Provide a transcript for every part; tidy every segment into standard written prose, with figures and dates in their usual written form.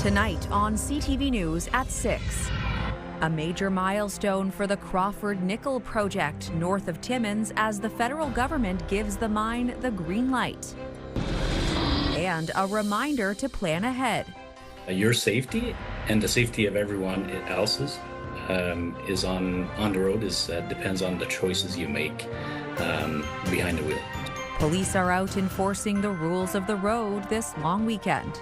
Tonight on CTV News at 6. A major milestone for the Crawford Nickel project north of Timmins as the federal government gives the mine the green light. And a reminder to plan ahead. Your safety and the safety of everyone else's is on the road depends on the choices you make behind the wheel. Police are out enforcing the rules of the road this long weekend.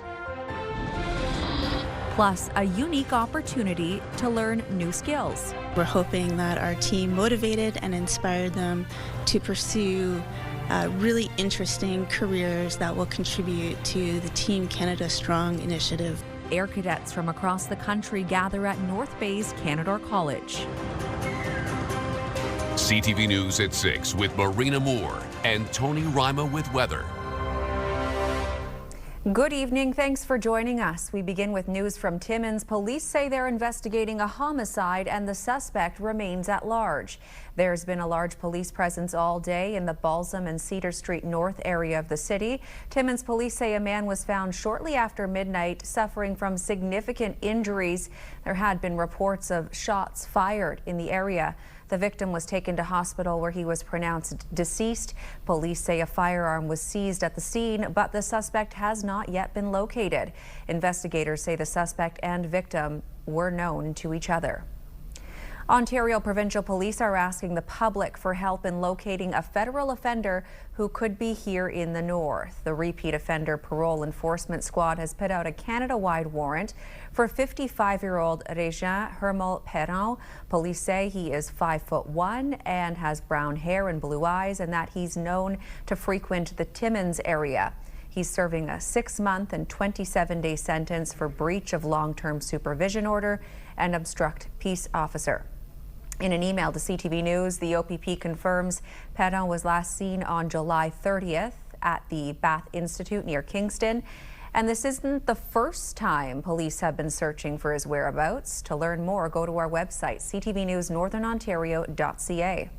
Plus, a unique opportunity to learn new skills. We're hoping that our team motivated and inspired them to pursue really interesting careers that will contribute to the Team Canada Strong initiative. Air cadets from across the country gather at North Bay's Canadore College. CTV News at 6 with Marina Moore and Tony Rima with weather. Good evening. Thanks for joining us. We begin with news from Timmins. Police say they're investigating a homicide and the suspect remains at large. There's been a large police presence all day in the Balsam and Cedar Street North area of the city. Timmins police say a man was found shortly after midnight suffering from significant injuries. There had been reports of shots fired in the area. The victim was taken to hospital where he was pronounced deceased. Police say a firearm was seized at the scene, but the suspect has not yet been located. Investigators say the suspect and victim were known to each other. Ontario Provincial Police are asking the public for help in locating a federal offender who could be here in the north. The Repeat Offender Parole Enforcement Squad has put out a Canada-wide warrant for 55-year-old Régent Hermel-Perron. Police say he is 5'1" and has brown hair and blue eyes, and that he's known to frequent the Timmins area. He's serving a 6-month and 27-day sentence for breach of long-term supervision order and obstruct peace officer. In an email to CTV News, the OPP confirms Perron was last seen on July 30th at the Bath Institute near Kingston. And this isn't the first time police have been searching for his whereabouts. To learn more, go to our website, ctvnewsnorthernontario.ca.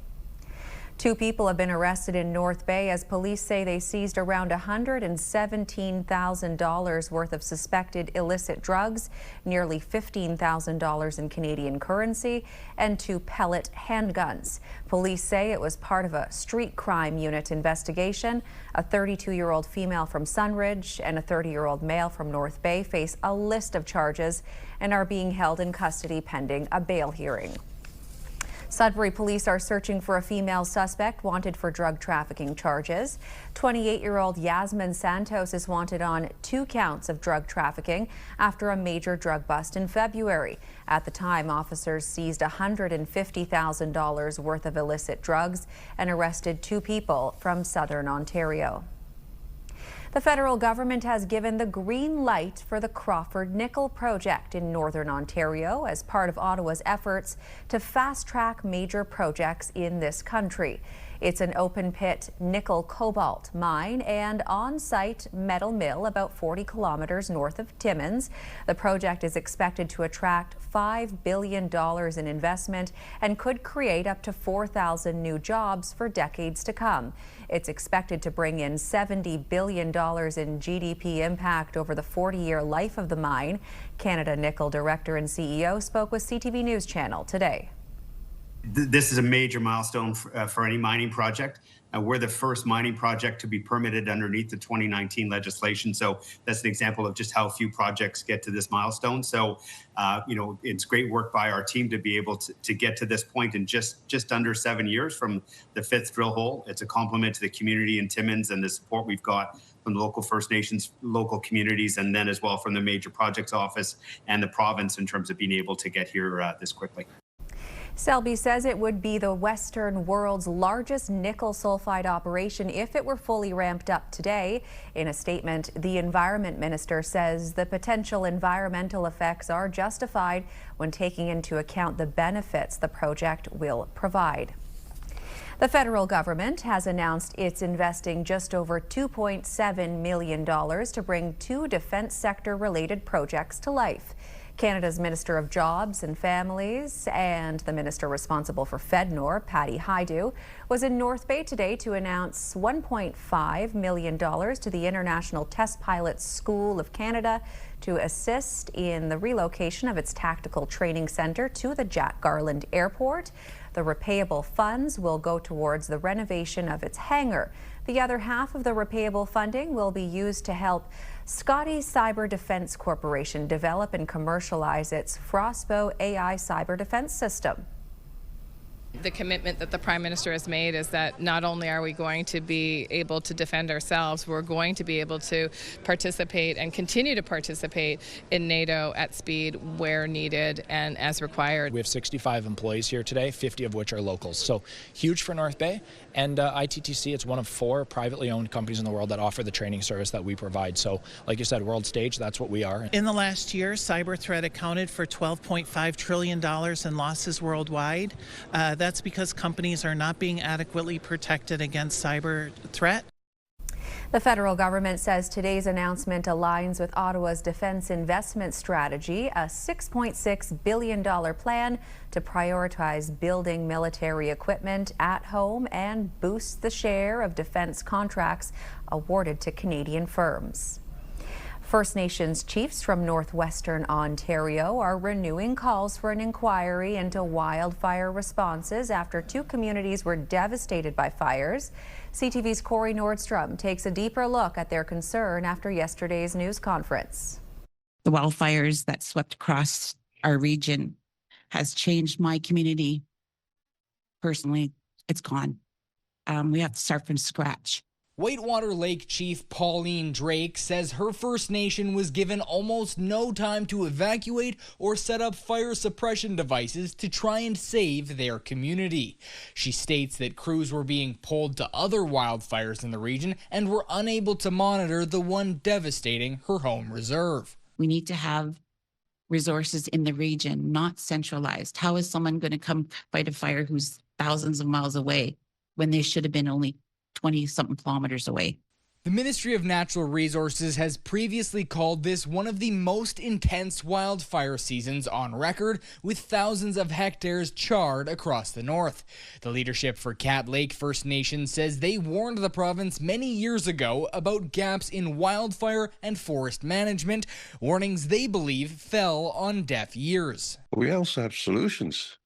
2 people have been arrested in North Bay as police say they seized around $117,000 worth of suspected illicit drugs, nearly $15,000 in Canadian currency, and 2 pellet handguns. Police say it was part of a street crime unit investigation. A 32-year-old female from Sunridge and a 30-year-old male from North Bay face a list of charges and are being held in custody pending a bail hearing. Sudbury police are searching for a female suspect wanted for drug trafficking charges. 28-year-old Yasmin Santos is wanted on 2 counts of drug trafficking after a major drug bust in February. At the time, officers seized $150,000 worth of illicit drugs and arrested 2 people from Southern Ontario. The federal government has given the green light for the Crawford Nickel project in Northern Ontario as part of Ottawa's efforts to fast-track major projects in this country. It's an open-pit nickel-cobalt mine and on-site metal mill about 40 kilometers north of Timmins. The project is expected to attract $5 billion in investment and could create up to 4,000 new jobs for decades to come. It's expected to bring in $70 billion in GDP impact over the 40-year life of the mine. Canada Nickel Director and CEO spoke with CTV News Channel today. This is a major milestone for any mining project. We're the first mining project to be permitted underneath the 2019 legislation. So that's an example of just how few projects get to this milestone. So, it's great work by our team to be able to get to this point in just under 7 years from the 5th drill hole. It's a compliment to the community in Timmins and the support we've got from the local First Nations, local communities, and then as well from the Major Projects Office and the province in terms of being able to get here this quickly. Selby says it would be the Western world's largest nickel sulfide operation if it were fully ramped up today. In a statement, the Environment Minister says the potential environmental effects are justified when taking into account the benefits the project will provide. The federal government has announced it's investing just over $2.7 million to bring 2 defense sector related projects to life. Canada's Minister of Jobs and Families and the Minister responsible for FedNor, Patty Hajdu, was in North Bay today to announce $1.5 million to the International Test Pilots School of Canada to assist in the relocation of its tactical training centre to the Jack Garland Airport. The repayable funds will go towards the renovation of its hangar. The other half of the repayable funding will be used to help Scotty Cyber Defence Corporation develop and commercialize its Frostbow AI cyber defence system. The commitment that the Prime Minister has made is that not only are we going to be able to defend ourselves, we're going to be able to participate and continue to participate in NATO at speed where needed and as required. We have 65 employees here today, 50 of which are locals. So huge for North Bay. And ITTC, it's one of 4 privately owned companies in the world that offer the training service that we provide. So like you said, world stage, that's what we are. In the last year, cyber threat accounted for $12.5 trillion in losses worldwide. That's because companies are not being adequately protected against cyber threat. The federal government says today's announcement aligns with Ottawa's defense investment strategy, a $6.6 billion plan to prioritize building military equipment at home and boost the share of defense contracts awarded to Canadian firms. First Nations chiefs from northwestern Ontario are renewing calls for an inquiry into wildfire responses after 2 communities were devastated by fires. CTV's Corey Nordstrom takes a deeper look at their concern after yesterday's news conference. The wildfires that swept across our region has changed my community. Personally, it's gone. We have to start from scratch. Whitewater Lake Chief Pauline Drake says her First Nation was given almost no time to evacuate or set up fire suppression devices to try and save their community. She states that crews were being pulled to other wildfires in the region and were unable to monitor the one devastating her home reserve. We need to have resources in the region, not centralized. How is someone going to come fight a fire who's thousands of miles away when they should have been only 20-something kilometers away? The Ministry of Natural Resources has previously called this one of the most intense wildfire seasons on record, with thousands of hectares charred across the north. The leadership for Cat Lake First Nation says they warned the province many years ago about gaps in wildfire and forest management, warnings they believe fell on deaf ears. We also have solutions.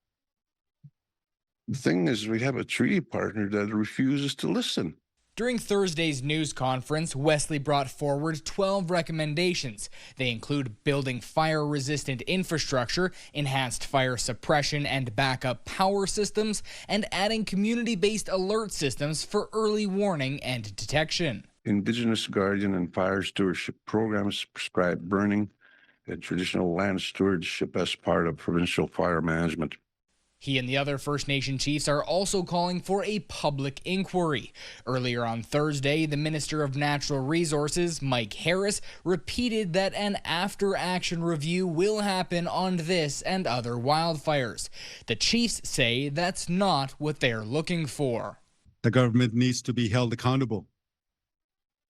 The thing is, we have a treaty partner that refuses to listen. During Thursday's news conference, Wesley brought forward 12 recommendations. They include building fire-resistant infrastructure, enhanced fire suppression and backup power systems, and adding community-based alert systems for early warning and detection. Indigenous guardian and fire stewardship programs prescribe burning and traditional land stewardship as part of provincial fire management. He and the other First Nation chiefs are also calling for a public inquiry. Earlier on Thursday, the Minister of Natural Resources, Mike Harris, repeated that an after-action review will happen on this and other wildfires. The chiefs say that's not what they're looking for. The government needs to be held accountable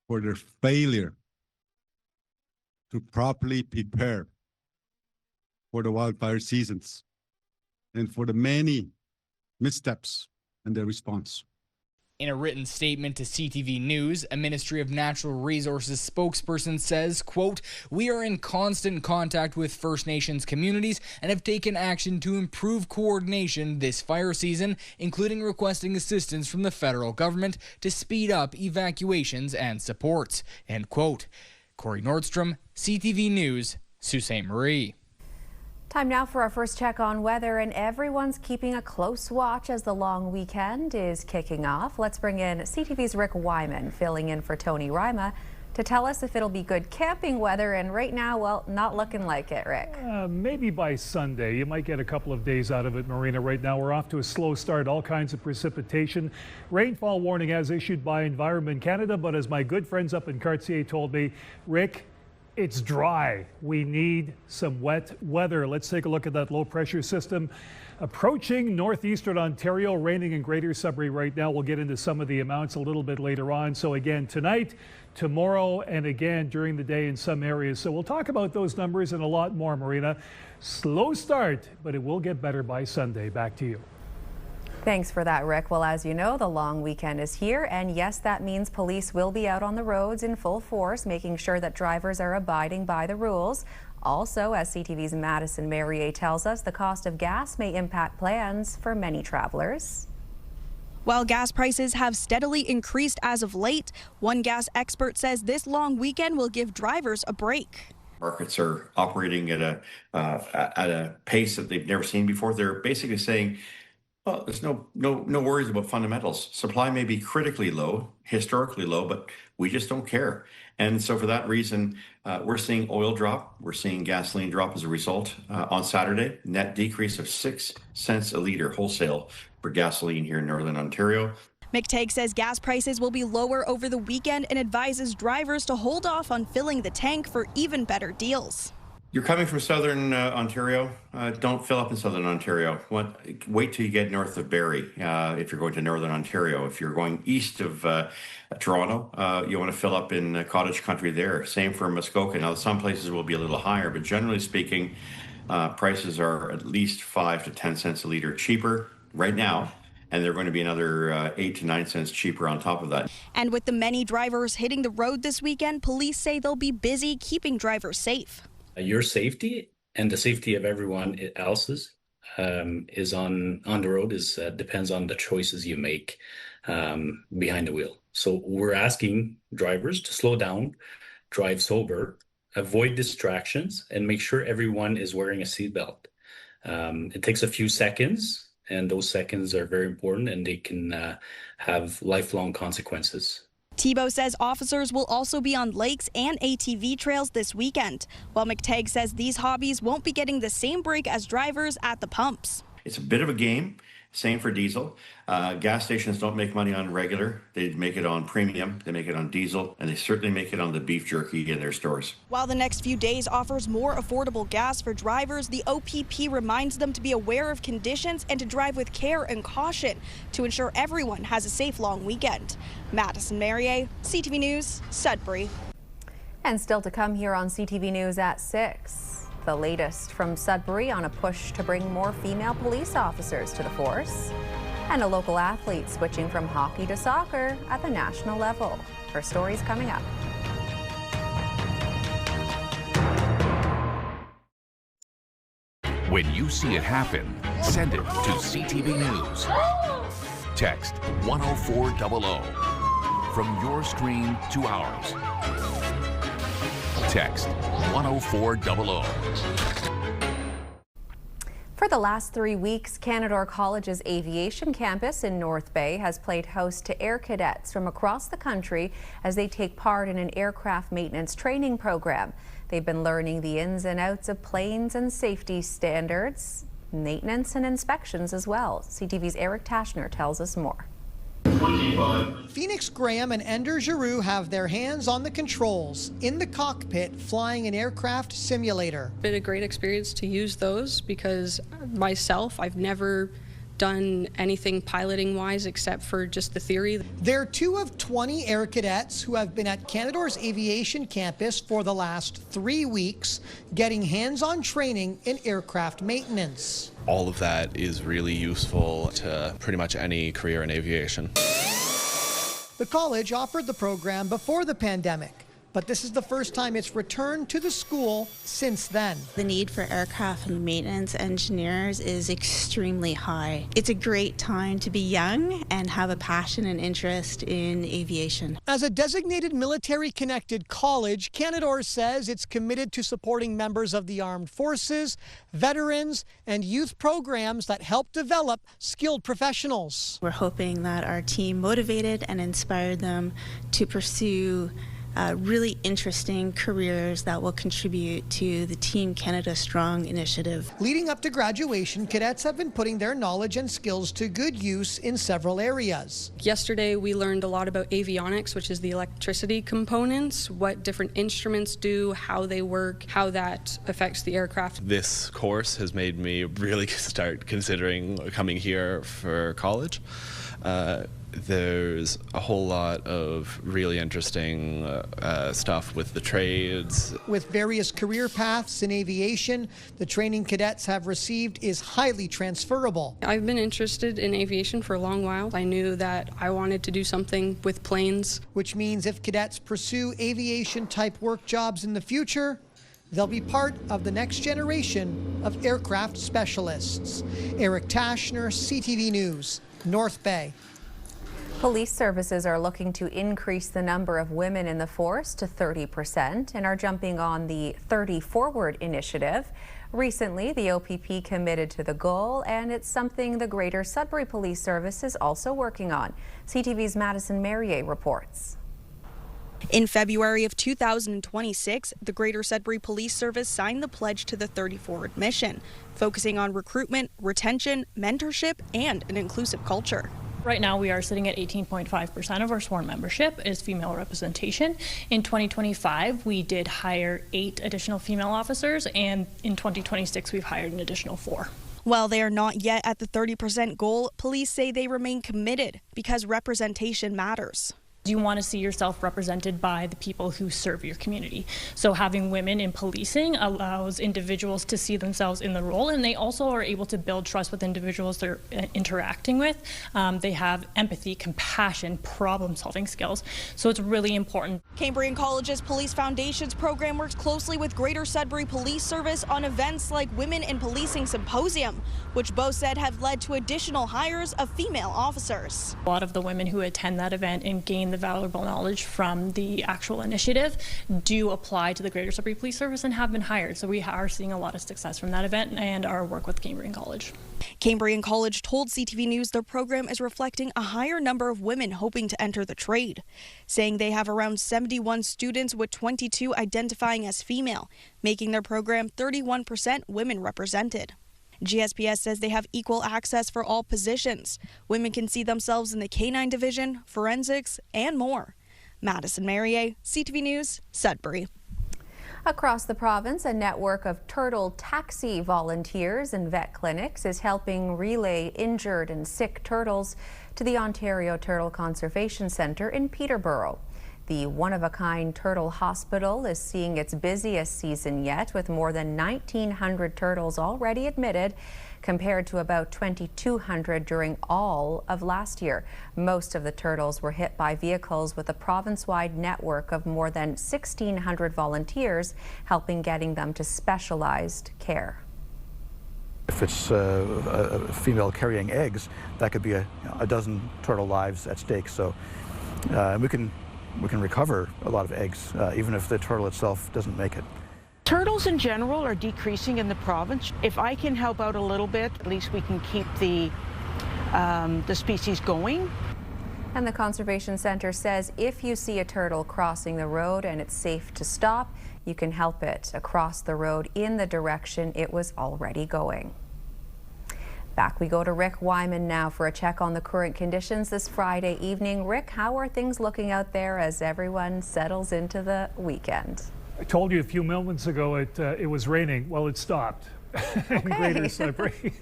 for their failure to properly prepare for the wildfire seasons and for the many missteps in their response. In a written statement to CTV News, a Ministry of Natural Resources spokesperson says, quote, "We are in constant contact with First Nations communities and have taken action to improve coordination this fire season, including requesting assistance from the federal government to speed up evacuations and supports," end quote. Corey Nordstrom, CTV News, Sault Ste. Marie. Time now for our first check on weather, and everyone's keeping a close watch as the long weekend is kicking off. Let's bring in CTV's Rick Wyman filling in for Tony Rima to tell us if it'll be good camping weather, and right now, well, not looking like it, Rick. Maybe by Sunday. You might get a couple of days out of it, Marina. Right now, we're off to a slow start, all kinds of precipitation. Rainfall warning as issued by Environment Canada, but as my good friends up in Cartier told me, Rick, it's dry. We need some wet weather. Let's take a look at that low pressure system approaching northeastern Ontario, raining in Greater Sudbury right now. We'll get into some of the amounts a little bit later on. So again, tonight, tomorrow and again during the day in some areas. So we'll talk about those numbers and a lot more, Marina. Slow start, but it will get better by Sunday. Back to you. Thanks for that, Rick. Well, as you know, the long weekend is here, and yes, that means police will be out on the roads in full force, making sure that drivers are abiding by the rules. Also, as CTV's Madison Marier tells us, the cost of gas may impact plans for many travelers. While gas prices have steadily increased as of late, one gas expert says this long weekend will give drivers a break. Markets are operating at a pace that they've never seen before. They're basically saying, well, there's no worries about fundamentals. Supply may be critically low, historically low, but we just don't care. And so for that reason, we're seeing oil drop. We're seeing gasoline drop as a result. On Saturday, net decrease of 6 cents a litre wholesale for gasoline here in Northern Ontario. McTagg says gas prices will be lower over the weekend and advises drivers to hold off on filling the tank for even better deals. You're coming from Southern Ontario, don't fill up in Southern Ontario. Wait till you get north of Barrie if you're going to Northern Ontario. If you're going east of Toronto, you want to fill up in cottage country there. Same for Muskoka. Now, some places will be a little higher, but generally speaking, prices are at least 5 to 10 cents a litre cheaper right now. And they're going to be another 8 to 9 cents cheaper on top of that. And with the many drivers hitting the road this weekend, police say they'll be busy keeping drivers safe. Your safety and the safety of everyone else's is on the road depends on the choices you make behind the wheel. So we're asking drivers to slow down, drive sober, avoid distractions, and make sure everyone is wearing a seatbelt. It takes a few seconds, and those seconds are very important, and they can have lifelong consequences. Thibault says officers will also be on lakes and ATV trails this weekend, while McTagg says these hobbies won't be getting the same break as drivers at the pumps. It's a bit of a game. Same for diesel. Gas stations don't make money on regular. They make it on premium, they make it on diesel, and they certainly make it on the beef jerky in their stores. While the next few days offers more affordable gas for drivers, the OPP reminds them to be aware of conditions and to drive with care and caution to ensure everyone has a safe long weekend. Madison Marier, CTV News, Sudbury. And still to come here on CTV News at 6. The latest from Sudbury on a push to bring more female police officers to the force. And a local athlete switching from hockey to soccer at the national level. Her story's coming up. When you see it happen, send it to CTV News. Text 10400 from your screen to ours. Text 10400. For the last 3 weeks, Canadore College's Aviation campus in North Bay has played host to air cadets from across the country as they take part in an aircraft maintenance training program. They've been learning the ins and outs of planes and safety standards, maintenance and inspections as well. CTV's Eric Tashner tells us more. Phoenix Graham and Ender Giroux have their hands on the controls in the cockpit flying an aircraft simulator. Been a great experience to use those because myself, I've never done anything piloting wise except for just the theory. They're 2 of 20 air cadets who have been at Canadore's Aviation campus for the last 3 weeks, getting hands-on training in aircraft maintenance. All of that is really useful to pretty much any career in aviation. The college offered the program before the pandemic, but this is the first time it's returned to the school since then. The need for aircraft maintenance engineers is extremely high. It's a great time to be young and have a passion and interest in aviation. As a designated military-connected college, Canadore says it's committed to supporting members of the armed forces, veterans, and youth programs that help develop skilled professionals. We're hoping that our team motivated and inspired them to pursue really interesting careers that will contribute to the Team Canada Strong initiative. Leading up to graduation, cadets have been putting their knowledge and skills to good use in several areas. Yesterday we learned a lot about avionics, which is the electricity components, what different instruments do, how they work, how that affects the aircraft. This course has made me really start considering coming here for college. there's a whole lot of really interesting stuff with the trades. With various career paths in aviation, the training cadets have received is highly transferable. I've been interested in aviation for a long while. I knew that I wanted to do something with planes. Which means if cadets pursue aviation-type work jobs in the future, they'll be part of the next generation of aircraft specialists. Eric Tashner, CTV News, North Bay. Police services are looking to increase the number of women in the force to 30% and are jumping on the 30 Forward initiative. Recently, the OPP committed to the goal, and it's something the Greater Sudbury Police Service is also working on. CTV's Madison Merrier reports. In February of 2026, the Greater Sudbury Police Service signed the pledge to the 30 Forward mission, focusing on recruitment, retention, mentorship, and an inclusive culture. Right now, we are sitting at 18.5% of our sworn membership is female representation. In 2025, we did hire 8 additional female officers, and in 2026, we've hired an additional 4. While they are not yet at the 30% goal, police say they remain committed because representation matters. You want to see yourself represented by the people who serve your community. So having women in policing allows individuals to see themselves in the role, and they also are able to build trust with individuals they're interacting with. They have empathy, compassion, problem-solving skills. So it's really important. Cambrian College's Police Foundations program works closely with Greater Sudbury Police Service on events like Women in Policing Symposium, which both said have led to additional hires of female officers. A lot of the women who attend that event and gain the valuable knowledge from the actual initiative do apply to the Greater Sudbury Police Service and have been hired. So we are seeing a lot of success from that event and our work with Cambrian College. Cambrian College told CTV News their program is reflecting a higher number of women hoping to enter the trade, saying they have around 71 students with 22 identifying as female, making their program 31% women represented. GSPS says they have equal access for all positions. Women can see themselves in the K-9 division, forensics, and more. Madison Merrier, CTV News, Sudbury. Across the province, a network of turtle taxi volunteers and vet clinics is helping relay injured and sick turtles to the Ontario Turtle Conservation Centre in Peterborough. The one-of-a-kind turtle hospital is seeing its busiest season yet, with more than 1,900 turtles already admitted, compared to about 2,200 during all of last year. Most of the turtles were hit by vehicles, with a province-wide network of more than 1,600 volunteers helping getting them to specialized care. If it's a female carrying eggs, that could be a dozen turtle lives at stake. So we can recover a lot of eggs, even if the turtle itself doesn't make it. Turtles in general are decreasing in the province. If I can help out a little bit, at least we can keep the species going. And the Conservation Centre says if you see a turtle crossing the road and it's safe to stop, you can help it across the road in the direction it was already going. Back we go to Rick Wyman now for a check on the current conditions this Friday evening. Rick, how are things looking out there as everyone settles into the weekend? I told you a few moments ago it was raining. Well, it stopped in Greater Sudbury.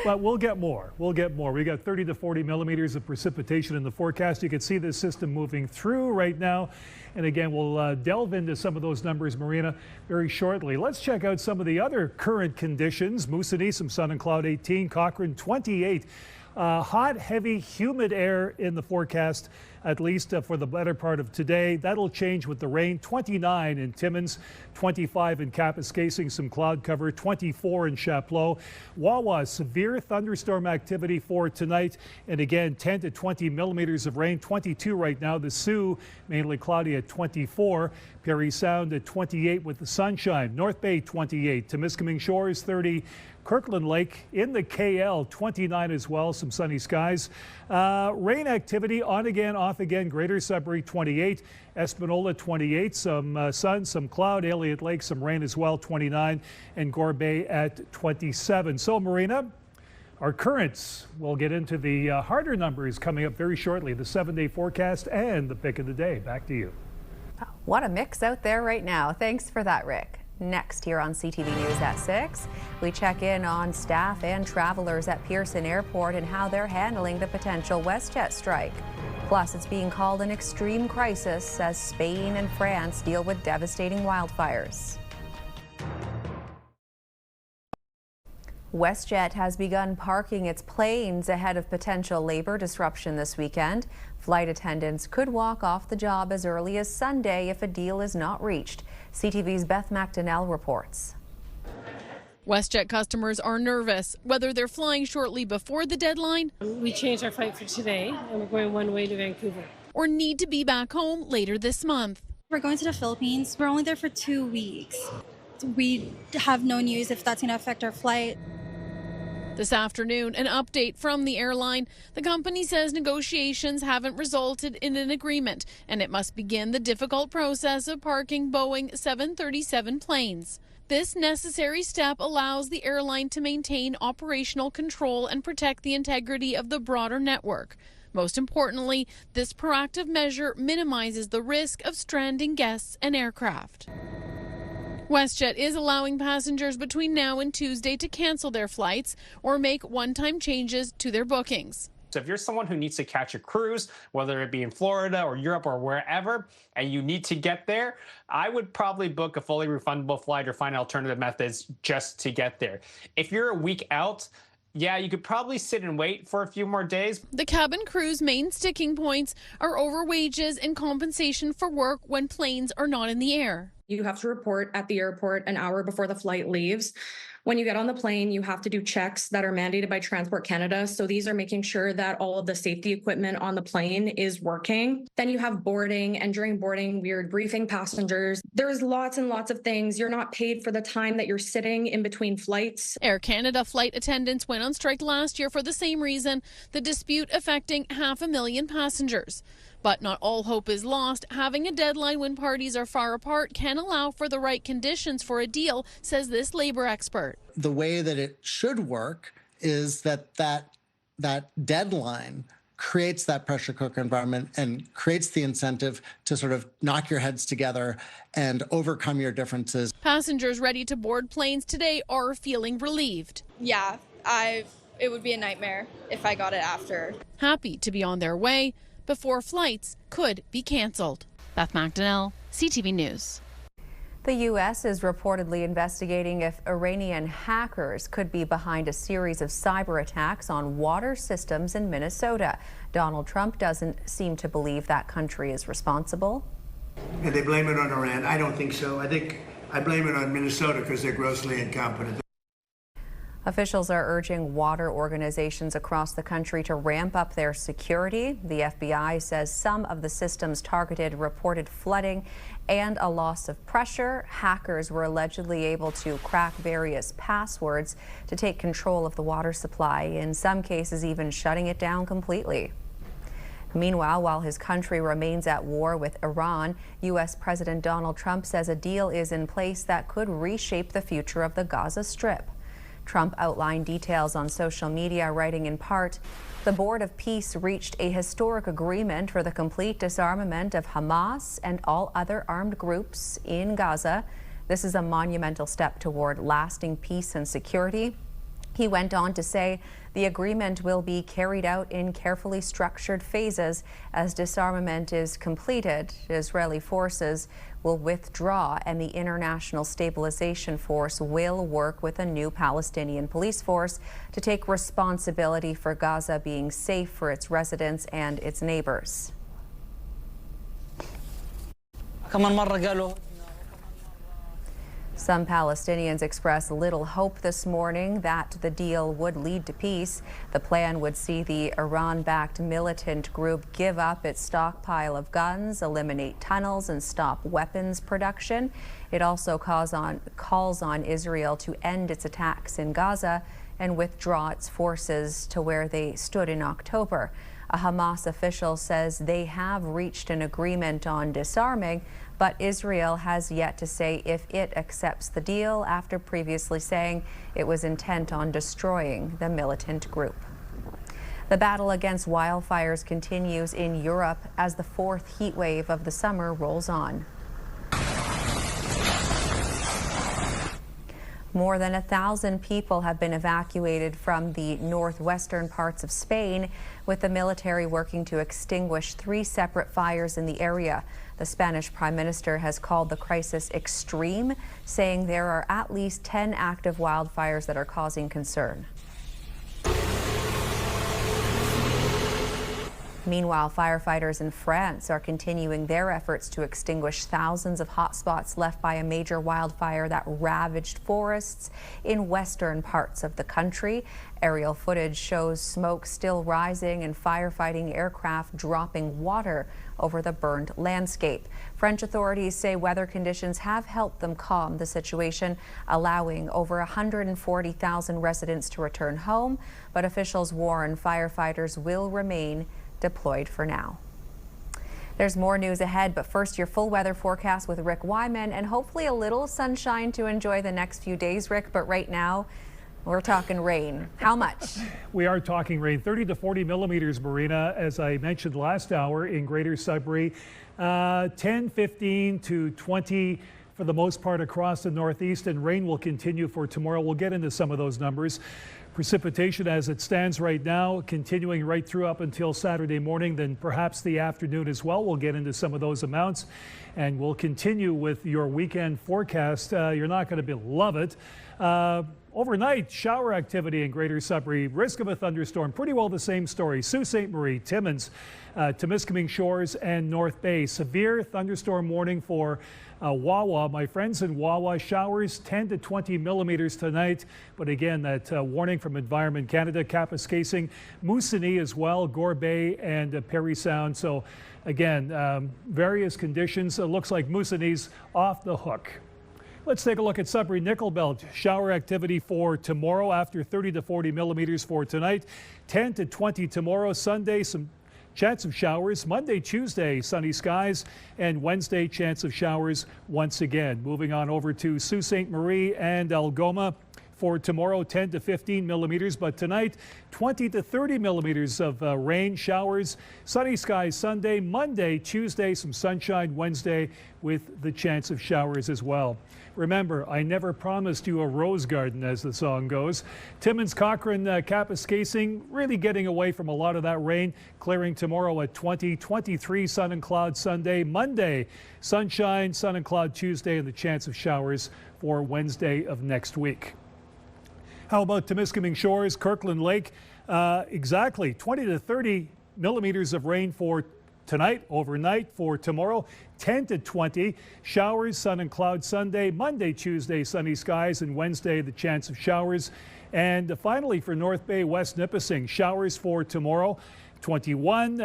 But we'll get more. We'll get more. We got 30 to 40 millimeters of precipitation in the forecast. You can see this system moving through right now. And again, we'll delve into some of those numbers, Marina, very shortly. Let's check out some of the other current conditions. Moosonee, some sun and cloud 18, Cochrane 28. Hot, heavy, humid air in the forecast, at least for the better part of today. That'll change with the rain. 29 in Timmins, 25 in Kapuskasing, some cloud cover, 24 in Chapleau. Wawa, severe thunderstorm activity for tonight. And again, 10 to 20 millimeters of rain, 22 right now. The Sioux, mainly cloudy at 24. Parry Sound at 28 with the sunshine. North Bay, 28. Temiskaming Shores, 30. Kirkland Lake in the KL, 29 as well, some sunny skies. Rain activity on again, off again. Greater Sudbury, 28. Espanola, 28. Some sun, some cloud. Elliott Lake, some rain as well, 29. And Gore Bay at 27. So, Marina, our currents, we'll get into the harder numbers coming up very shortly. The 7-day forecast and the pick of the day. Back to you. What a mix out there right now. Thanks for that, Rick. Next here on CTV News at 6, we check in on staff and travelers at Pearson Airport and how they're handling the potential WestJet strike. Plus, it's being called an extreme crisis as Spain and France deal with devastating wildfires. WestJet has begun parking its planes ahead of potential labor disruption this weekend. Flight attendants could walk off the job as early as Sunday if a deal is not reached. CTV's Beth McDonnell reports. WestJet customers are nervous whether they're flying shortly before the deadline. We changed our flight for today and we're going one way to Vancouver. Or need to be back home later this month. We're going to the Philippines. We're only there for 2 weeks. We have no news if that's going to affect our flight. This afternoon, an update from the airline. The company says negotiations haven't resulted in an agreement, and it must begin the difficult process of parking Boeing 737 planes. This necessary step allows the airline to maintain operational control and protect the integrity of the broader network. Most importantly, this proactive measure minimizes the risk of stranding guests and aircraft. WestJet is allowing passengers between now and Tuesday to cancel their flights or make one-time changes to their bookings. So if you're someone who needs to catch a cruise, whether it be in Florida or Europe or wherever, and you need to get there, I would probably book a fully refundable flight or find alternative methods just to get there. If you're a week out, yeah, you could probably sit and wait for a few more days. The cabin crew's main sticking points are over wages and compensation for work when planes are not in the air. You have to report at the airport an hour before the flight leaves. When you get on the plane, you have to do checks that are mandated by Transport Canada. So these are making sure that all of the safety equipment on the plane is working. Then you have boarding, and during boarding, we're briefing passengers. There's lots and lots of things. You're not paid for the time that you're sitting in between flights. Air Canada flight attendants went on strike last year for the same reason, the dispute affecting 500,000 passengers. But not all hope is lost. Having a deadline when parties are far apart can allow for the right conditions for a deal, says this labor expert. The way that it should work is that deadline creates that pressure cooker environment and creates the incentive to sort of knock your heads together and overcome your differences. Passengers ready to board planes today are feeling relieved. Yeah, it would be a nightmare if I got it after. Happy to be on their way before flights could be canceled. Beth McDonnell, CTV News. The U.S. is reportedly investigating if Iranian hackers could be behind a series of cyber attacks on water systems in Minnesota. Donald Trump doesn't seem to believe that country is responsible. And they blame it on Iran. I don't think so. I blame it on Minnesota because they're grossly incompetent. Officials are urging water organizations across the country to ramp up their security. The FBI says some of the systems targeted reported flooding and a loss of pressure. Hackers were allegedly able to crack various passwords to take control of the water supply, in some cases even shutting it down completely. Meanwhile, while his country remains at war with Iran, U.S. President Donald Trump says a deal is in place that could reshape the future of the Gaza Strip. Trump outlined details on social media, writing in part, "The Board of Peace reached a historic agreement for the complete disarmament of Hamas and all other armed groups in Gaza. This is a monumental step toward lasting peace and security." He went on to say the agreement will be carried out in carefully structured phases. As disarmament is completed, Israeli forces will withdraw and the International Stabilization Force will work with a new Palestinian police force to take responsibility for Gaza being safe for its residents and its neighbors. Some Palestinians expressed little hope this morning that the deal would lead to peace. The plan would see the Iran-backed militant group give up its stockpile of guns, eliminate tunnels, and stop weapons production. It also calls on Israel to end its attacks in Gaza and withdraw its forces to where they stood in October. A Hamas official says they have reached an agreement on disarming, but Israel has yet to say if it accepts the deal after previously saying it was intent on destroying the militant group. The battle against wildfires continues in Europe as the fourth heat wave of the summer rolls on. More than 1,000 people have been evacuated from the northwestern parts of Spain, with the military working to extinguish 3 separate fires in the area. The Spanish Prime Minister has called the crisis extreme, saying there are at least 10 active wildfires that are causing concern. Meanwhile, firefighters in France are continuing their efforts to extinguish thousands of hotspots left by a major wildfire that ravaged forests in western parts of the country. Aerial footage shows smoke still rising and firefighting aircraft dropping water over the burned landscape. French authorities say weather conditions have helped them calm the situation, allowing over 140,000 residents to return home, but officials warn firefighters will remain deployed for now. There's more news ahead, but first your full weather forecast with Rick Wyman and hopefully a little sunshine to enjoy the next few days, Rick, but right now we're talking rain. How much? We are talking rain, 30 to 40 millimeters, Marina, as I mentioned last hour in Greater Sudbury, 10, 15 to 20 for the most part across the northeast, and rain will continue for tomorrow. We'll get into some of those numbers. Precipitation as it stands right now, continuing right through up until Saturday morning, then perhaps the afternoon as well. We'll get into some of those amounts, and we'll continue with your weekend forecast. You're not going to love it. Overnight, shower activity in Greater Sudbury, risk of a thunderstorm, pretty well the same story. Sault Ste. Marie, Timmins, Temiskaming Shores, and North Bay. Severe thunderstorm warning for Wawa. My friends in Wawa, showers 10 to 20 millimeters tonight. But again, that warning from Environment Canada, Kapuskasing, Moosonee as well, Gore Bay and Perry Sound. So again, various conditions. It looks like Moosonee's off the hook. Let's take a look at Sudbury Nickel Belt. Shower activity for tomorrow after 30 to 40 millimeters for tonight. 10 to 20 tomorrow. Sunday, some chance of showers. Monday, Tuesday, sunny skies. And Wednesday, chance of showers once again. Moving on over to Sault Ste. Marie and Algoma. For tomorrow, 10 to 15 millimeters, but tonight, 20 to 30 millimeters of rain, showers, sunny skies Sunday, Monday, Tuesday, some sunshine Wednesday with the chance of showers as well. Remember, I never promised you a rose garden, as the song goes. Timmins, Cochrane, Kapuskasing, really getting away from a lot of that rain, clearing tomorrow at 20, 23 sun and cloud Sunday, Monday, sunshine, sun and cloud Tuesday, and the chance of showers for Wednesday of next week. How about Temiskaming Shores, Kirkland Lake? Exactly 20 to 30 millimeters of rain for tonight, overnight for tomorrow, 10 to 20. Showers, sun and cloud Sunday, Monday, Tuesday, sunny skies, and Wednesday, the chance of showers. And finally for North Bay, West Nipissing, showers for tomorrow, 21.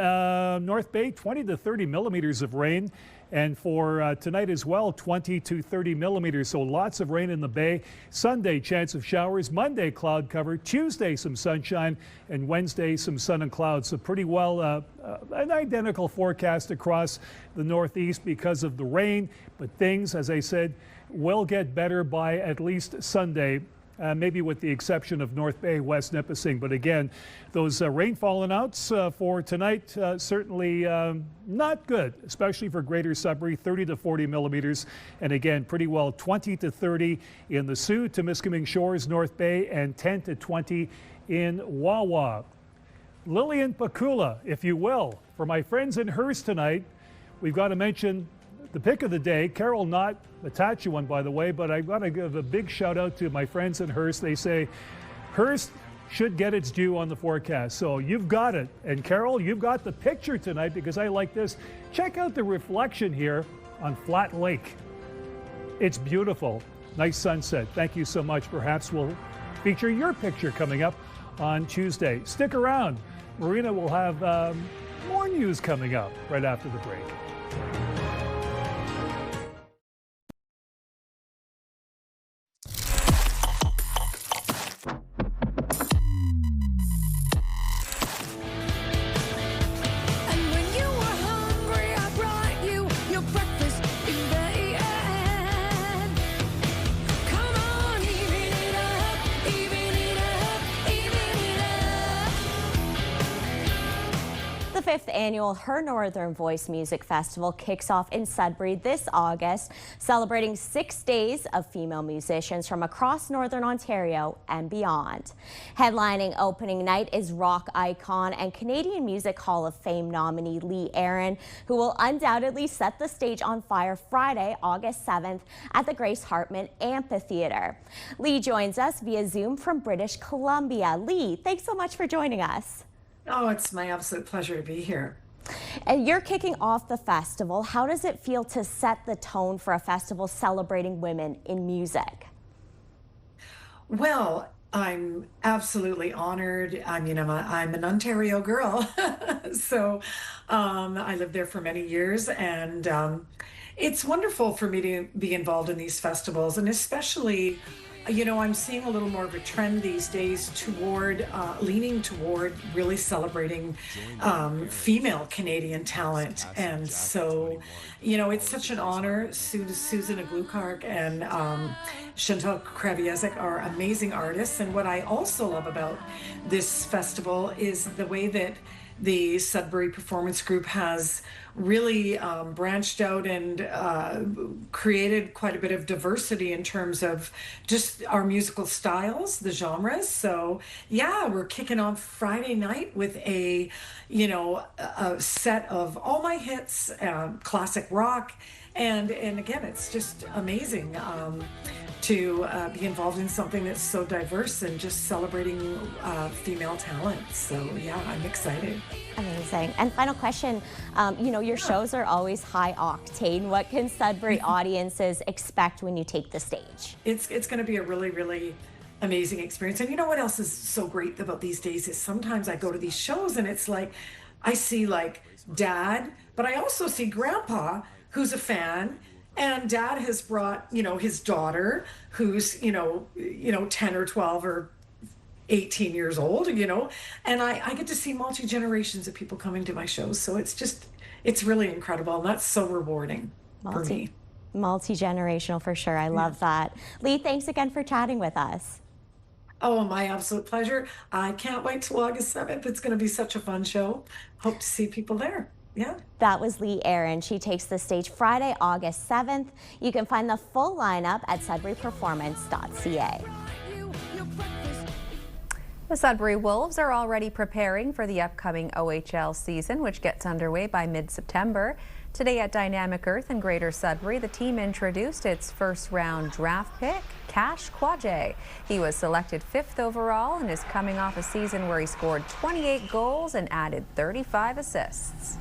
North Bay, 20 to 30 millimeters of rain. And for tonight as well, 20 to 30 millimeters. So lots of rain in the Bay. Sunday, chance of showers. Monday, cloud cover. Tuesday, some sunshine. And Wednesday, some sun and clouds. So pretty well an identical forecast across the Northeast because of the rain. But things, as I said, will get better by at least Sunday. Maybe with the exception of North Bay, West Nipissing. But again, those rainfall announcements for tonight, certainly not good, especially for Greater Sudbury, 30 to 40 millimeters. And again, pretty well 20 to 30 in the Sault, Temiskaming Shores, North Bay, and 10 to 20 in Wawa. Lillian Pakula, if you will. For my friends in Hearst tonight, we've got to mention the pick of the day. Carol, not Matachuan, by the way, but I've got to give a big shout out to my friends in Hearst. They say Hearst should get its due on the forecast. So you've got it. And Carol, you've got the picture tonight because I like this. Check out the reflection here on Flat Lake. It's beautiful. Nice sunset. Thank you so much. Perhaps we'll feature your picture coming up on Tuesday. Stick around. Marina will have more news coming up right after the break. The 5th annual Her Northern Voice Music Festival kicks off in Sudbury this August, celebrating 6 days of female musicians from across Northern Ontario and beyond. Headlining opening night is rock icon and Canadian Music Hall of Fame nominee Lee Aaron, who will undoubtedly set the stage on fire Friday, August 7th at the Grace Hartman Amphitheatre. Lee joins us via Zoom from British Columbia. Lee, thanks so much for joining us. Oh, it's my absolute pleasure to be here. And you're kicking off the festival. How does it feel to set the tone for a festival celebrating women in music? Well, I'm absolutely honored. I mean, I'm an Ontario girl, so I lived there for many years, and it's wonderful for me to be involved in these festivals, and especially, you know, I'm seeing a little more of a trend these days toward leaning toward really celebrating female Canadian talent. And so, you know, it's such an honor. Susan Aglukark and Chantal Kreviazek are amazing artists. And what I also love about this festival is the way that the Sudbury Performance Group has really branched out and created quite a bit of diversity in terms of just our musical styles, the genres. So yeah, we're kicking off Friday night with a set of all my hits, classic rock, and again, it's just amazing to be involved in something that's so diverse and just celebrating female talent. So yeah, I'm excited. Amazing. And final question, you know, your shows are always high octane. What can Sudbury audiences expect when you take the stage? It's going to be a really, really amazing experience. And you know what else is so great about these days is sometimes I go to these shows and it's like, I see like Dad, but I also see Grandpa, who's a fan. And Dad has brought, you know, his daughter, who's, you know, 10 or 12 or 18 years old, you know, and I get to see multi-generations of people coming to my shows. So it's really incredible. And that's so rewarding for me. Multi-generational for sure. I love that. Lee, thanks again for chatting with us. Oh, my absolute pleasure. I can't wait till August 7th. It's going to be such a fun show. Hope to see people there. Yeah. That was Lee Aaron. She takes the stage Friday, August 7th. You can find the full lineup at sudburyperformance.ca. The Sudbury Wolves are already preparing for the upcoming OHL season, which gets underway by mid-September. Today at Dynamic Earth in Greater Sudbury, the team introduced its first-round draft pick, Cash Quadje. He was selected 5th overall and is coming off a season where he scored 28 goals and added 35 assists.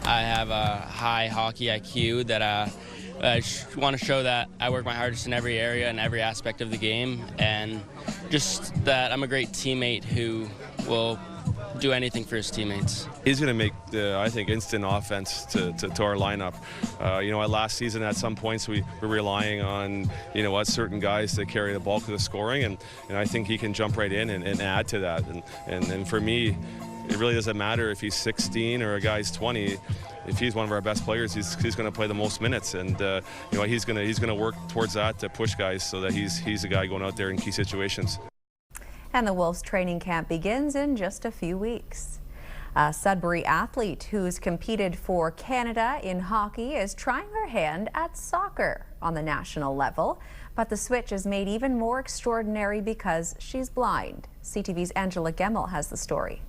I have a high hockey IQ that I want to show that I work my hardest in every area and every aspect of the game, and just that I'm a great teammate who will do anything for his teammates. He's going to make, I think, instant offense to our lineup. You know, last season at some points we were relying on, you know, certain guys to carry the bulk of the scoring, and I think he can jump right in and add to that. And for me, it really doesn't matter if he's 16 or a guy's 20. If he's one of our best players, he's going to play the most minutes, and you know, he's going to work towards that to push guys so that he's the guy going out there in key situations. And the Wolves training camp begins in just a few weeks. A Sudbury athlete who's competed for Canada in hockey is trying her hand at soccer on the national level, but the switch is made even more extraordinary because she's blind. CTV's Angela Gemmel has the story.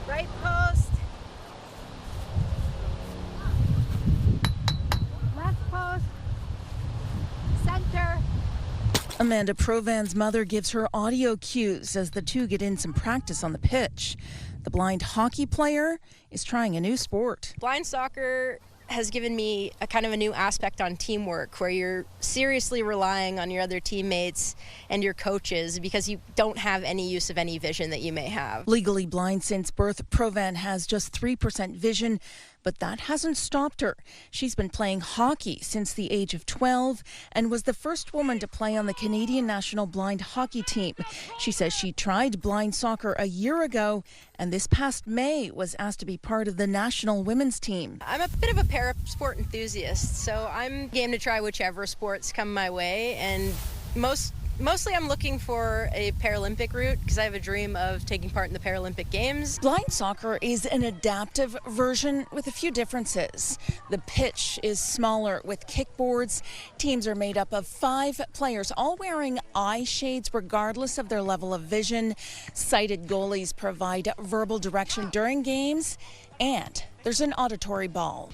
Right post. Left post. Center. Amanda Provan's mother gives her audio cues as the two get in some practice on the pitch. The blind hockey player is trying a new sport. Blind soccer has given me a kind of a new aspect on teamwork where you're seriously relying on your other teammates and your coaches because you don't have any use of any vision that you may have. Legally blind since birth, Provan has just 3% vision, but that hasn't stopped her. She's been playing hockey since the age of 12 and was the first woman to play on the Canadian national blind hockey team. She says she tried blind soccer a year ago and this past May was asked to be part of the national women's team. I'm a bit of a para-sport enthusiast, so I'm game to try whichever sports come my way, and most Mostly I'm looking for a Paralympic route because I have a dream of taking part in the Paralympic Games. Blind soccer is an adaptive version with a few differences. The pitch is smaller with kickboards. Teams are made up of 5 players, all wearing eye shades regardless of their level of vision. Sighted goalies provide verbal direction during games, and there's an auditory ball.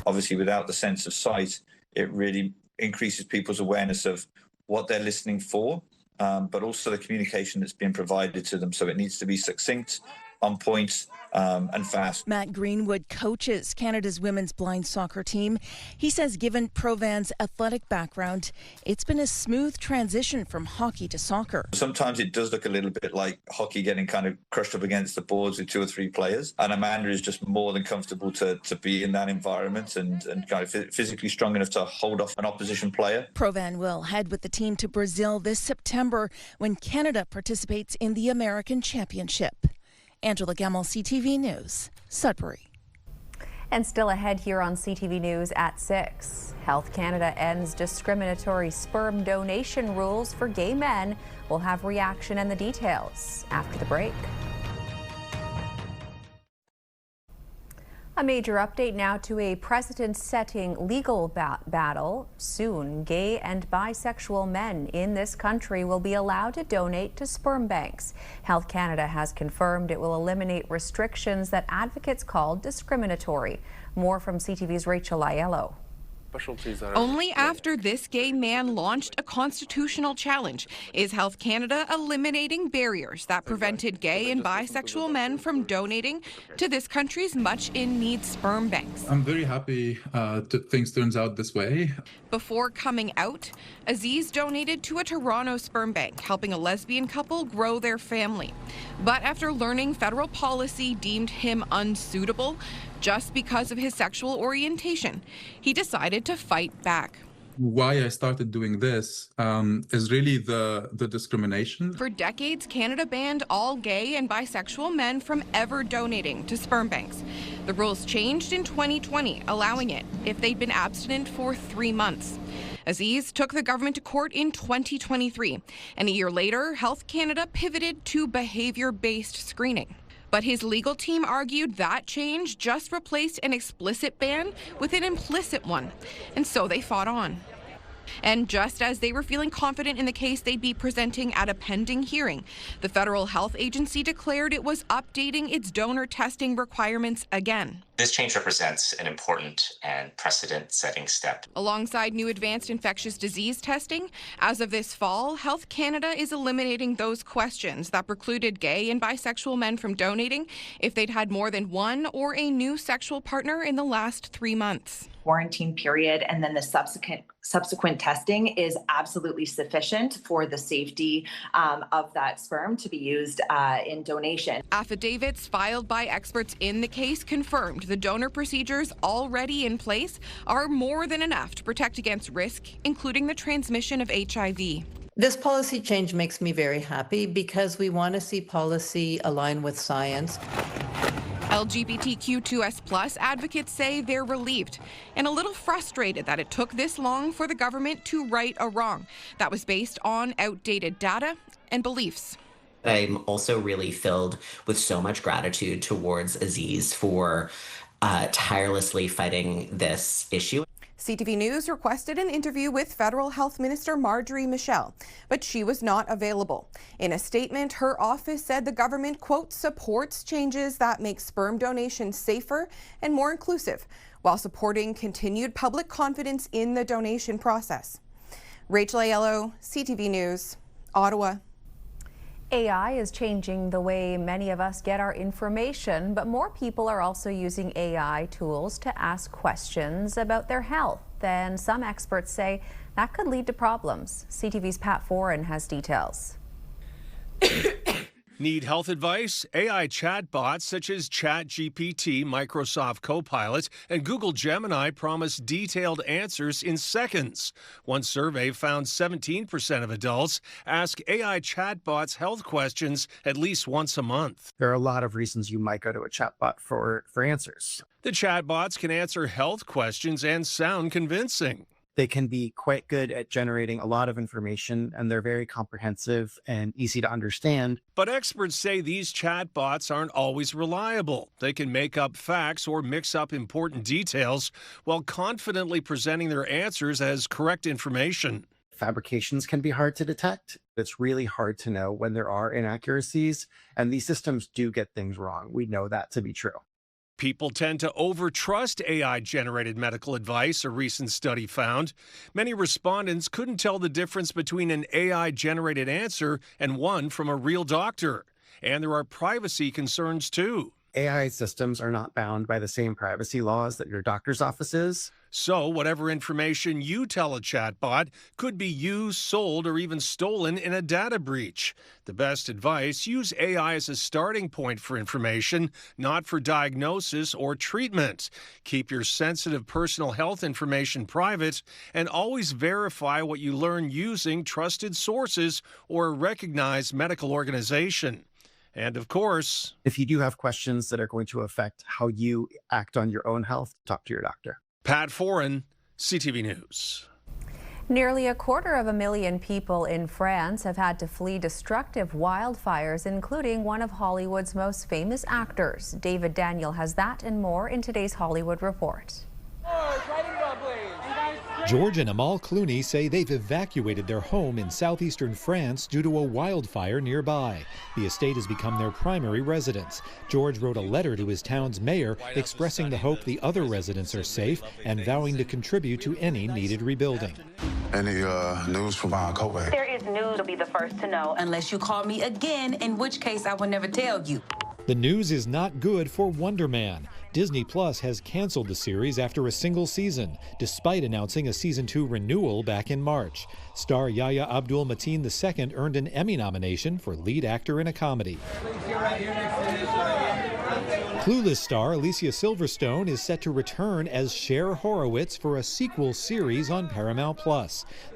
Obviously, without the sense of sight, it really increases people's awareness of what they're listening for, but also the communication that's being provided to them. So it needs to be succinct, on point, and fast. Matt Greenwood coaches Canada's women's blind soccer team. He says given Provan's athletic background, it's been a smooth transition from hockey to soccer. Sometimes it does look a little bit like hockey getting kind of crushed up against the boards with 2 or 3 players. And Amanda is just more than comfortable to be in that environment and kind of physically strong enough to hold off an opposition player. Provan will head with the team to Brazil this September when Canada participates in the American Championship. Angela Gemmell, CTV News, Sudbury. And still ahead here on CTV News at 6. Health Canada ends discriminatory sperm donation rules for gay men. We'll have reaction and the details after the break. A major update now to a precedent-setting legal battle. Soon, gay and bisexual men in this country will be allowed to donate to sperm banks. Health Canada has confirmed it will eliminate restrictions that advocates call discriminatory. More from CTV's Rachel Aiello. Only after this gay man launched a constitutional challenge is Health Canada eliminating barriers that prevented gay and bisexual men from donating to this country's much-in-need sperm banks. I'm very happy things turns out this way. Before coming out, Aziz donated to a Toronto sperm bank, helping a lesbian couple grow their family. But after learning federal policy deemed him unsuitable just because of his sexual orientation, he decided to fight back. Why I started doing this is really the discrimination. For decades, Canada banned all gay and bisexual men from ever donating to sperm banks. The rules changed in 2020, allowing it if they'd been abstinent for 3 months. Aziz took the government to court in 2023, and a year later, Health Canada pivoted to behavior-based screening. But his legal team argued that change just replaced an explicit ban with an implicit one, and so they fought on. And just as they were feeling confident in the case they'd be presenting at a pending hearing, the federal health agency declared it was updating its donor testing requirements again. This change represents an important and precedent-setting step. Alongside new advanced infectious disease testing, as of this fall, Health Canada is eliminating those questions that precluded gay and bisexual men from donating if they'd had more than one or a new sexual partner in the last 3 months. Quarantine period and then the subsequent testing is absolutely sufficient for the safety of that sperm to be used in donation. Affidavits filed by experts in the case confirmed the donor procedures already in place are more than enough to protect against risk, including the transmission of HIV. This policy change makes me very happy because we want to see policy align with science. LGBTQ2S+ advocates say they're relieved and a little frustrated that it took this long for the government to right a wrong that was based on outdated data and beliefs. I'm also really filled with so much gratitude towards Aziz for tirelessly fighting this issue. CTV News requested an interview with Federal Health Minister Marjorie Michel, but she was not available. In a statement, her office said the government, quote, supports changes that make sperm donation safer and more inclusive, while supporting continued public confidence in the donation process. Rachel Aiello, CTV News, Ottawa. AI is changing the way many of us get our information, but more people are also using AI tools to ask questions about their health. And some experts say that could lead to problems. CTV's Pat Foran has details. Need health advice? AI chatbots such as ChatGPT, Microsoft Copilot, and Google Gemini promise detailed answers in seconds. One survey found 17% of adults ask AI chatbots health questions at least once a month. There are a lot of reasons you might go to a chatbot for answers. The chatbots can answer health questions and sound convincing. They can be quite good at generating a lot of information, and they're very comprehensive and easy to understand. But experts say these chatbots aren't always reliable. They can make up facts or mix up important details while confidently presenting their answers as correct information. Fabrications can be hard to detect. It's really hard to know when there are inaccuracies, and these systems do get things wrong. We know that to be true. People tend to overtrust AI-generated medical advice, a recent study found. Many respondents couldn't tell the difference between an AI-generated answer and one from a real doctor. And there are privacy concerns, too. AI systems are not bound by the same privacy laws that your doctor's office is. So whatever information you tell a chatbot could be used, sold, or even stolen in a data breach. The best advice, use AI as a starting point for information, not for diagnosis or treatment. Keep your sensitive personal health information private, and always verify what you learn using trusted sources or a recognized medical organization. And of course, if you do have questions that are going to affect how you act on your own health, talk to your doctor. Pat Foran, CTV News. Nearly 250,000 people in France have had to flee destructive wildfires, including one of Hollywood's most famous actors. David Daniel has that and more in today's Hollywood Report. George and Amal Clooney say they've evacuated their home in southeastern France due to a wildfire nearby. The estate has become their primary residence. George wrote a letter to his town's mayor expressing the hope the other residents are safe and vowing to contribute to any needed rebuilding. Any news from Kobe? There is news. You'll be the first to know unless you call me again, in which case I will never tell you. The news is not good for Wonder Man. Disney Plus has canceled the series after a single season, despite announcing a Season 2 renewal back in March. Star Yahya Abdul-Mateen II earned an Emmy nomination for lead actor in a comedy. Clueless star Alicia Silverstone is set to return as Cher Horowitz for a sequel series on Paramount+.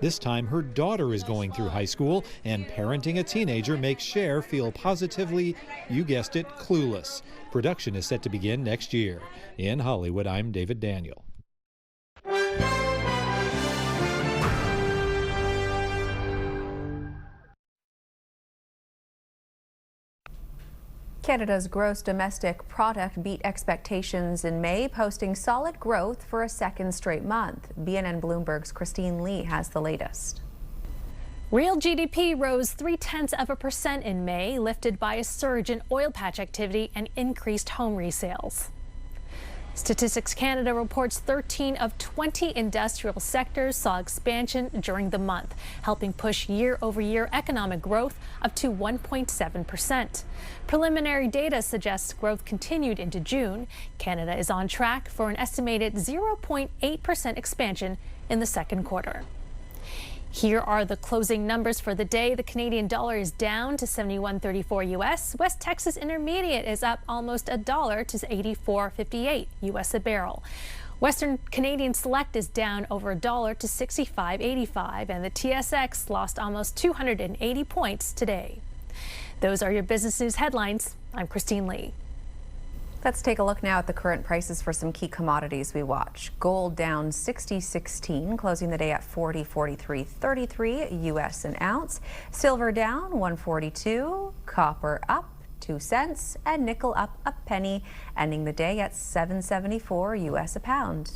This time her daughter is going through high school, and parenting a teenager makes Cher feel positively, you guessed it, clueless. Production is set to begin next year. In Hollywood, I'm David Daniel. Canada's gross domestic product beat expectations in May, posting solid growth for a second straight month. BNN Bloomberg's Christine Lee has the latest. Real GDP rose 0.3% in May, lifted by a surge in oil patch activity and increased home resales. Statistics Canada reports 13 of 20 industrial sectors saw expansion during the month, helping push year-over-year economic growth up to 1.7%. Preliminary data suggests growth continued into June. Canada is on track for an estimated 0.8% expansion in the second quarter. Here are the closing numbers for the day. The Canadian dollar is down to 71.34 US. West Texas Intermediate is up almost $1 to 84.58 US a barrel. Western Canadian Select is down over $1 to 65.85, and the TSX lost almost 280 points today. Those are your business news headlines. I'm Christine Lee. Let's take a look now at the current prices for some key commodities we watch. Gold down 60.16, closing the day at 40.43.33 US an ounce. Silver down 1.42, copper up 2 cents, and nickel up a penny, ending the day at 7.74 US a pound.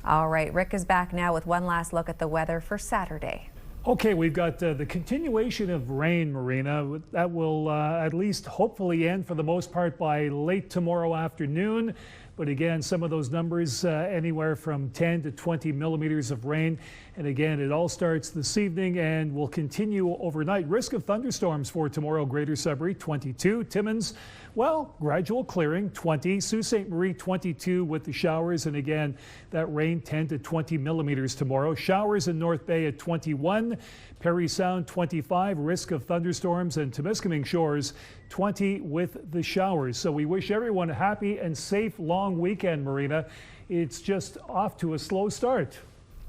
All right, Rick is back now with one last look at the weather for Saturday. Okay, we've got the continuation of rain, Marina. That will at least hopefully end for the most part by late tomorrow afternoon. But again, some of those numbers anywhere from 10 to 20 millimeters of rain. And again, it all starts this evening and will continue overnight. Risk of thunderstorms for tomorrow, Greater Sudbury, 22. Timmins, well, gradual clearing, 20. Sault Ste. Marie, 22 with the showers. And again, that rain, 10 to 20 millimeters tomorrow. Showers in North Bay at 21. Perry Sound, 25. Risk of thunderstorms. And Temiskaming Shores, 20 with the showers. So we wish everyone a happy and safe long weekend, Marina. It's just off to a slow start.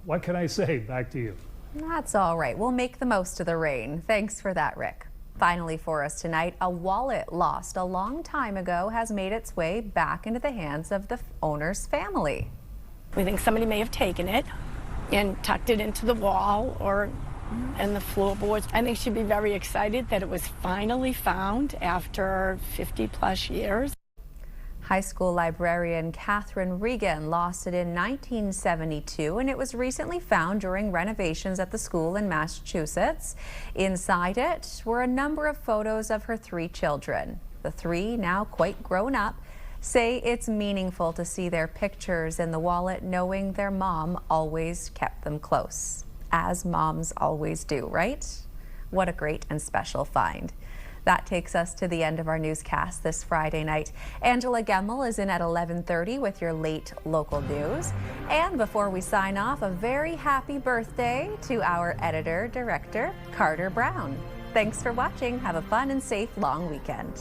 What can I say? Back to you. That's all right. We'll make the most of the rain. Thanks for that, Rick. Finally for us tonight, a wallet lost a long time ago has made its way back into the hands of the owner's family. We think somebody may have taken it. and tucked it into the wall or in the floorboards. I think she'd be very excited that it was finally found after 50+ years. High school librarian Catherine Regan lost it in 1972, and it was recently found during renovations at the school in Massachusetts. Inside it were a number of photos of her 3 children. The 3, now quite grown up, say it's meaningful to see their pictures in the wallet, knowing their mom always kept them close, as moms always do, right? What a great and special find. That takes us to the end of our newscast this Friday night. Angela Gemmel is in at 11:30 with your late local news. And before we sign off, a very happy birthday to our editor-director, Carter Brown. Thanks for watching. Have a fun and safe long weekend.